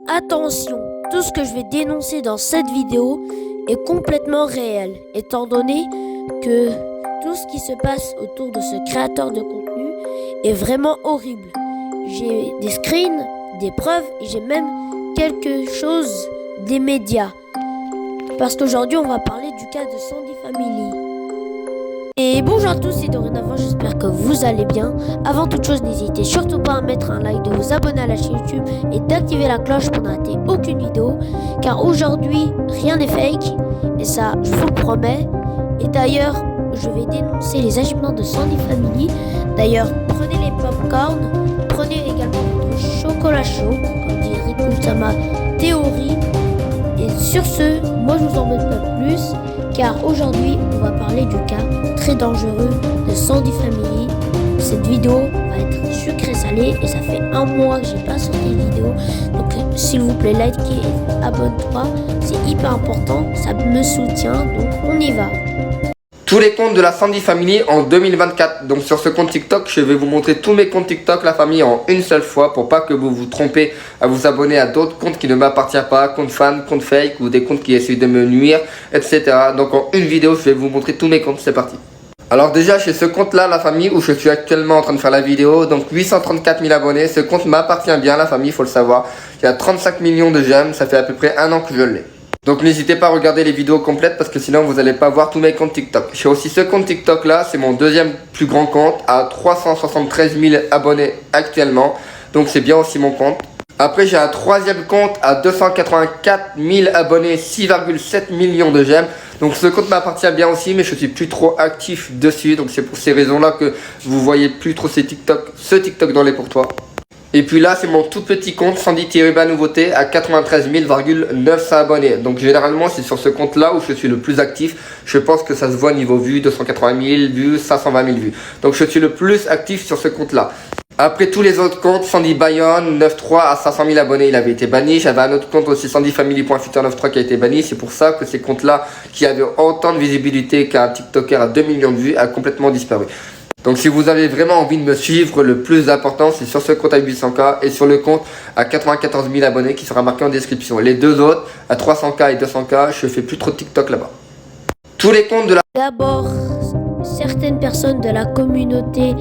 Attention, tout ce que je vais dénoncer dans cette vidéo est complètement réel, étant donné que tout ce qui se passe autour de ce créateur de contenu est vraiment horrible. J'ai des screens, des preuves et j'ai même quelque chose des médias. Parce qu'aujourd'hui, on va parler du cas de Sandy Family. Et bonjour à tous et dorénavant, j'espère que vous allez bien. Avant toute chose, n'hésitez surtout pas à mettre un like, de vous abonner à la chaîne YouTube et d'activer la cloche pour ne rater aucune vidéo. Car aujourd'hui, rien n'est fake et ça, je vous le promets. Et d'ailleurs, je vais dénoncer les agissements de Sandy Family. D'ailleurs, prenez les popcorn, prenez également votre chocolat chaud, comme dit Riku-sama Théorie. Et sur ce, moi je vous embête pas plus, car aujourd'hui on va parler du cas très dangereux de Sandy Family. Cette vidéo va être sucrée salée et ça fait un mois que j'ai pas sorti de vidéo. Donc s'il vous plaît, likez et abonne-toi, c'est hyper important, ça me soutient, donc on y va. Tous les comptes de la Sandy Family en 2024. Donc sur ce compte TikTok, je vais vous montrer tous mes comptes TikTok, la famille, en une seule fois pour pas que vous vous trompez à vous abonner à d'autres comptes qui ne m'appartiennent pas, comptes fans, comptes fake ou des comptes qui essayent de me nuire, etc. Donc en une vidéo, je vais vous montrer tous mes comptes, c'est parti. Alors déjà chez ce compte là, la famille, où je suis actuellement en train de faire la vidéo, donc 834 000 abonnés, ce compte m'appartient bien, la famille, il faut le savoir. Il y a 35 millions de j'aime, ça fait à peu près un an que je l'ai. Donc n'hésitez pas à regarder les vidéos complètes parce que sinon vous n'allez pas voir tous mes comptes TikTok. J'ai aussi ce compte TikTok là, c'est mon deuxième plus grand compte à 373 000 abonnés actuellement. Donc c'est bien aussi mon compte. Après j'ai un troisième compte à 284 000 abonnés, 6,7 millions de j'aime. Donc ce compte m'appartient bien aussi mais je suis plus trop actif dessus. Donc c'est pour ces raisons là que vous voyez plus trop ce TikTok dans les pour toi. Et puis là, c'est mon tout petit compte Sandy Thierry Nouveauté à 93 900 abonnés. Donc généralement, c'est sur ce compte-là où je suis le plus actif. Je pense que ça se voit niveau vues, 280 000 vues, 520 000 vues. Donc je suis le plus actif sur ce compte-là. Après tous les autres comptes, Sandy Bayonne, 9.3 à 500 000 abonnés, il avait été banni. J'avais un autre compte aussi, sandyfamily.futur93 qui a été banni. C'est pour ça que ces comptes-là, qui avaient autant de visibilité qu'un TikToker à 2 millions de vues, a complètement disparu. Donc si vous avez vraiment envie de me suivre, le plus important c'est sur ce compte à 800K et sur le compte à 94 000 abonnés qui sera marqué en description. Les deux autres, à 300K et 200K, je fais plus trop de TikTok là-bas. Tous les comptes de la... D'abord, certaines personnes de la communauté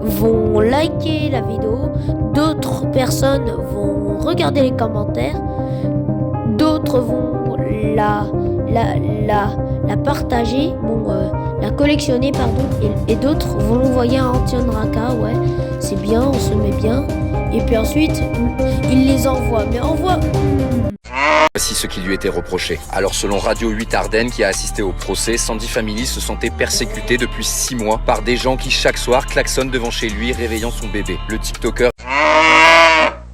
vont liker la vidéo, d'autres personnes vont regarder les commentaires, d'autres vont la partager, la collectionner pardon, et d'autres vont l'envoyer à Antion Raka, ouais, c'est bien, on se met bien, et puis ensuite, ils les envoient, mais envoie... Voici ce qui lui était reproché. Alors selon Radio 8 Ardennes qui a assisté au procès, Sandy Family se sentait persécutée depuis 6 mois par des gens qui chaque soir klaxonnent devant chez lui réveillant son bébé. Le TikToker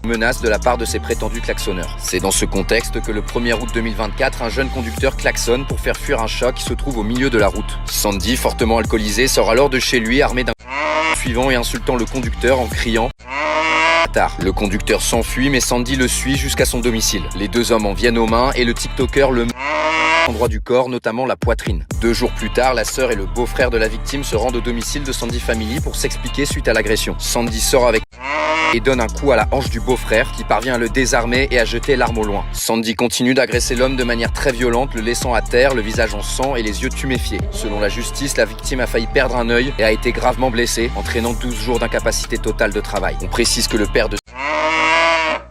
menace de la part de ses prétendus klaxonneurs. C'est dans ce contexte que le 1er août 2024, un jeune conducteur klaxonne pour faire fuir un chat qui se trouve au milieu de la route. Sandy, fortement alcoolisé, sort alors de chez lui armé d'un suivant et insultant le conducteur en criant « Le conducteur s'enfuit mais Sandy le suit jusqu'à son domicile. Les deux hommes en viennent aux mains et le TikToker le endroit du corps, notamment la poitrine. 2 jours plus tard, la sœur et le beau-frère de la victime se rendent au domicile de Sandy Family pour s'expliquer suite à l'agression. Sandy sort avec et donne un coup à la hanche du beau-frère qui parvient à le désarmer et à jeter l'arme au loin. Sandy continue d'agresser l'homme de manière très violente, le laissant à terre, le visage en sang et les yeux tuméfiés. Selon la justice, la victime a failli perdre un œil et a été gravement blessée, entraînant 12 jours d'incapacité totale de travail. On précise que le père de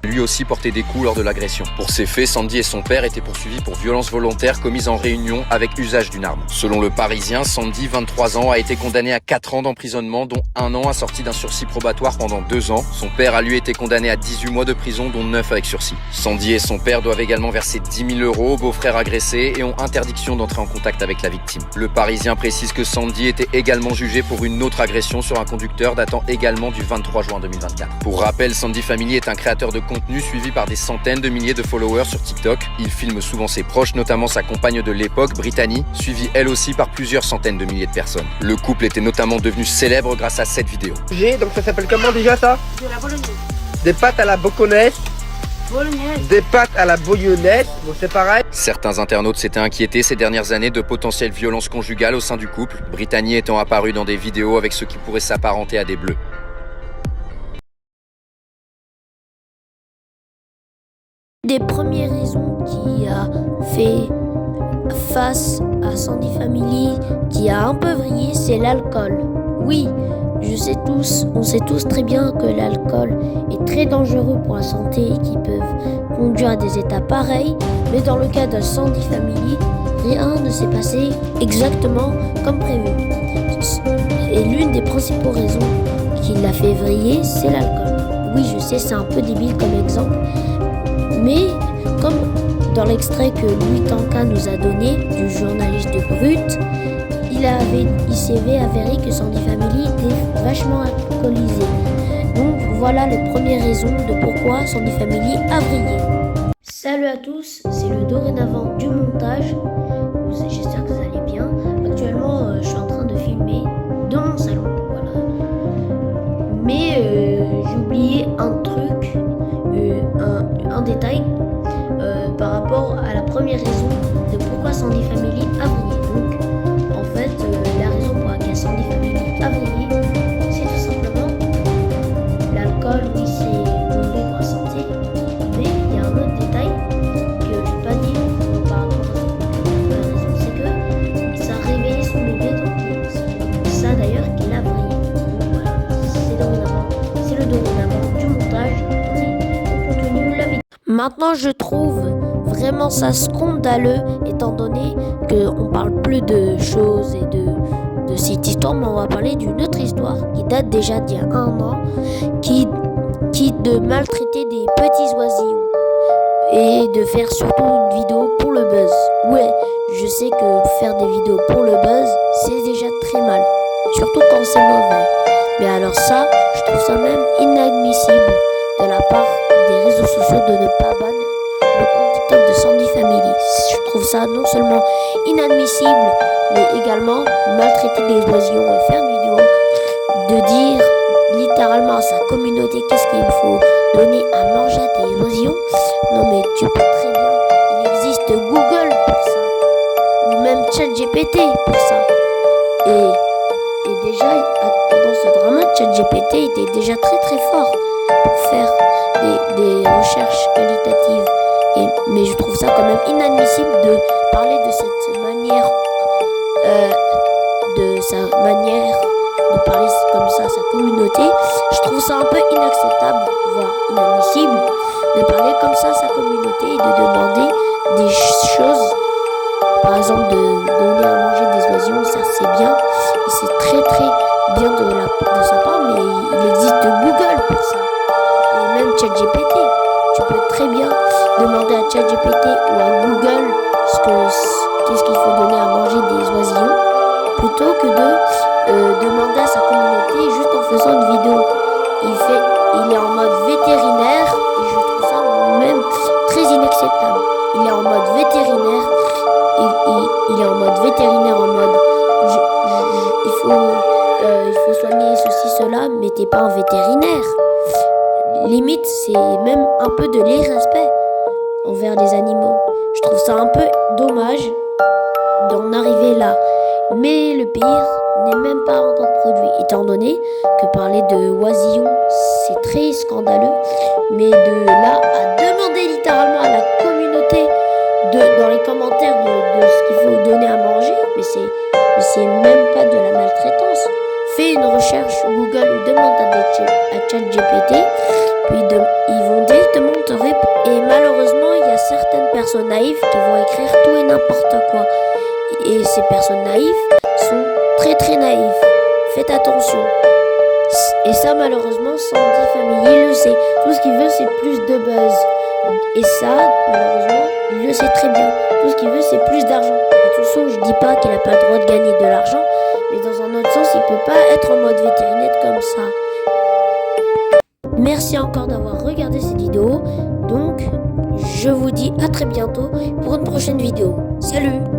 lui aussi portait des coups lors de l'agression. Pour ces faits, Sandy et son père étaient poursuivis pour violence volontaire commise en réunion avec usage d'une arme. Selon le Parisien, Sandy, 23 ans, a été condamné à 4 ans d'emprisonnement, dont 1 an assorti d'un sursis probatoire pendant 2 ans. Son père a lui été condamné à 18 mois de prison, dont 9 avec sursis. Sandy et son père doivent également verser 10 000 € au beau-frère agressé et ont interdiction d'entrer en contact avec la victime. Le Parisien précise que Sandy était également jugé pour une autre agression sur un conducteur datant également du 23 juin 2024. Pour rappel, Sandy Family est un créateur de contenu suivi par des centaines de milliers de followers sur TikTok. Il filme souvent ses proches, notamment sa compagne de l'époque, Brittany, suivie elle aussi par plusieurs centaines de milliers de personnes. Le couple était notamment devenu célèbre grâce à cette vidéo. Donc ça s'appelle comment déjà ça? De la bolognaise. Des pâtes à la bocconaise. Bolognaise. Des pâtes à la bouillonnette, bon c'est pareil. Certains internautes s'étaient inquiétés ces dernières années de potentielles violences conjugales au sein du couple, Brittany étant apparue dans des vidéos avec ce qui pourrait s'apparenter à des bleus. Des premières raisons qui a fait face à Sandy Family, qui a un peu vrillé, c'est l'alcool. Oui, on sait tous très bien que l'alcool est très dangereux pour la santé et qui peuvent conduire à des états pareils, mais dans le cas de Sandy Family, rien ne s'est passé exactement comme prévu. Et l'une des principales raisons qui l'a fait vriller, c'est l'alcool. Oui, je sais, c'est un peu débile comme exemple, mais comme dans l'extrait que Louis Tanka nous a donné du journaliste de Brut, il s'est avéré que Sandy Family était vachement alcoolisé. Donc voilà les premières raisons de pourquoi Sandy Family a vrillé. Salut à tous, c'est le dorénavant du montage. J'espère que vous allez bien. Actuellement, je suis en train de filmer dans mon salon. Voilà. Mais j'ai oublié un truc, un détail par rapport à la première raison de pourquoi Sandy Family a vrillé. Donc, en fait, la raison pour laquelle Sandy Family a vrillé, c'est tout simplement l'alcool. Oui, c'est mauvais pour la santé, mais il y a un autre détail que je n'ai pas dit par rapport à la raison, c'est que ça a réveillé son bébé, donc c'est ça d'ailleurs qu'il a vrillé. Donc voilà, c'est le dorénavant du montage. On continue la vidéo. Maintenant, je trouve vraiment ça scandaleux, étant donné qu'on parle plus de choses et de cette histoire, mais on va parler d'une autre histoire qui date déjà d'il y a 1 an, qui de maltraiter des petits oisillons et de faire surtout une vidéo pour le buzz. Ouais, je sais que faire des vidéos pour le buzz, c'est déjà très mal, surtout quand c'est mauvais. Mais alors ça, je trouve ça même inadmissible de la part des réseaux sociaux de ne pas ban le compte TikTok de Sandy Family. Je trouve ça non seulement inadmissible, mais également maltraiter des oisillons et faire une vidéo de dire littéralement à sa communauté qu'est-ce qu'il faut donner à manger à tes oisillons. Non mais tu peux très bien, il existe Google pour ça, ou même ChatGPT pour ça. Et déjà, pendant ce drama, ChatGPT était déjà très très fort pour faire des recherches qualitatives. Mais je trouve ça quand même inadmissible de parler de cette manière, de sa manière de parler comme ça à sa communauté. Je trouve ça un peu inacceptable, voire inadmissible, de parler comme ça à sa communauté et de demander des choses. Par exemple, de donner à manger des oisillons, ça c'est bien, et c'est très très bien de sa part, mais il existe Google pour ça, et même ChatGPT. Tu peux très bien demander à ChatGPT ou à Google qu'est-ce qu'il faut donner à manger des oisillons, plutôt que de demander à sa communauté juste en faisant une vidéo. Il est en mode vétérinaire et je trouve ça même très inacceptable. Il est en mode vétérinaire. Il est en mode vétérinaire, en mode il faut soigner ceci, cela, mais t'es pas un vétérinaire. Limite, c'est même un peu de l'irrespect envers les animaux. Je trouve ça un peu dommage d'en arriver là. Mais le pire n'est même pas encore produit, étant donné que parler de oisillons, c'est très scandaleux. Mais de là à demander littéralement à la communauté dans les commentaires de ce qu'il faut donner à manger, mais c'est même pas de la maltraitance. Fais une recherche Google ou demande à ChatGPT, puis ils vont directement te répondre. Et malheureusement, il y a certaines personnes naïves qui vont écrire tout et n'importe quoi. Et ces personnes naïves sont très très naïves. Faites attention. Et ça, malheureusement, Sandy Family le sait. Tout ce qu'il veut, c'est plus de buzz. Et ça, malheureusement, il le sait très bien. Tout ce qu'il veut, c'est plus d'argent. Attention, je dis pas qu'il n'a pas le droit de gagner de l'argent, mais dans un autre sens, il peut pas être en mode vétérinaire comme ça. Merci encore d'avoir regardé cette vidéo. Donc, je vous dis à très bientôt pour une prochaine vidéo. Salut!